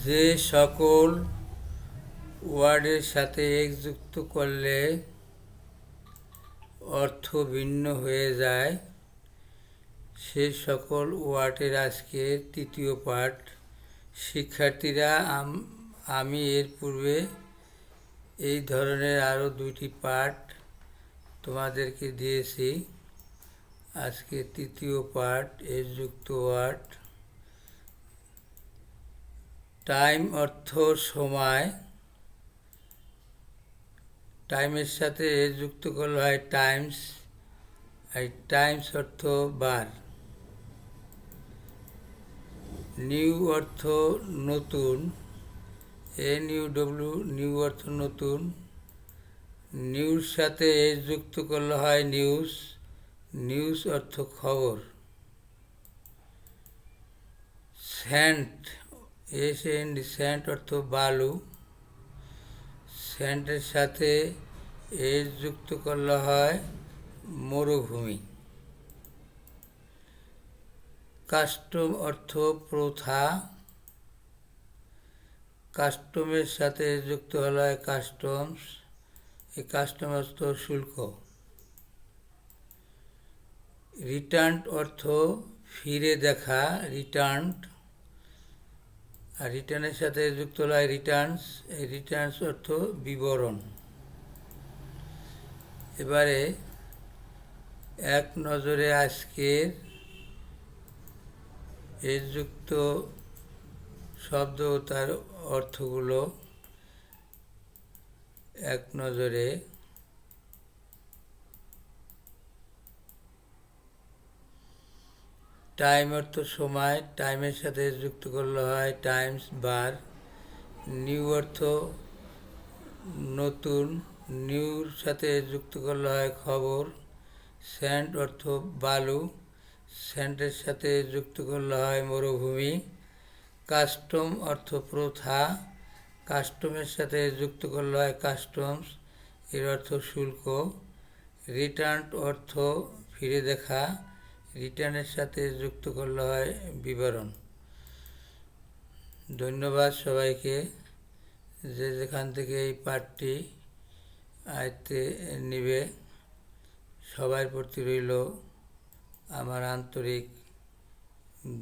যে সকল ওয়ার্ডের সাথে এক্স যুক্ত করলে অর্থ ভিন্ন হয়ে যায় সে সকল ওয়ার্ডের আজকে তৃতীয় পাঠ। শিক্ষার্থীরা, আমি এর পূর্বে এই ধরনের আরও দুইটি পাঠ তোমাদেরকে দিয়েছি। আজকে তৃতীয় পাঠ, এর যুক্ত ওয়ার্ড। টাইম অর্থ সময়, টাইমের সাথে এর যুক্ত করলে হয় টাইমস, আর টাইমস অর্থ বার। নিউ অর্থ নতুন, NUW, নিউ অর্থ নতুন। নিউজ সাথে এর যুক্ত করলে হয় নিউজ, নিউজ অর্থ খবর। স্যান্ড, SAND, স্যান্ড অর্থ বালু, স্যান্ডের সাথে এর যুক্ত করলে হয় মরুভূমি। কাস্টম অর্থ প্রথা, কাস্টমের সাথে যুক্ত হলে হয় কাস্টমস, এই কাস্টম অর্থ শুল্ক। রিটার্ন অর্থ ফিরে দেখা, রিটার্ন, আর রিটার্নের সাথে যুক্ত হলে হয় রিটার্নস, এই রিটার্নস অর্থ বিবরণ। এবারে এক নজরে আজকের এর যুক্ত শব্দ ও তার অর্থগুলো এক নজরে। টাইম অর্থ সময়, টাইমের সাথে যুক্ত করলে হয় টাইমস, বার। নিউ অর্থ নতুন, নিউর সাথে যুক্ত করলে হয় খবর। স্যান্ড অর্থ বালু, স্যান্ডের সাথে যুক্ত করলে হয় মরুভূমি। কাস্টম অর্থ প্রথা, কাস্টমের সাথে যুক্ত করলে হয় কাস্টমস, এর অর্থ শুল্ক। রিটার্ন অর্থ ফিরে দেখা, রিটার্নের সাথে যুক্ত করলে হয় বিবরণ। ধন্যবাদ সবাইকে, যে যেখান থেকে এই পাঠটি আয়ত্তে নিবে। সবার প্রতি রইল আমার আন্তরিক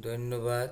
ধন্যবাদ।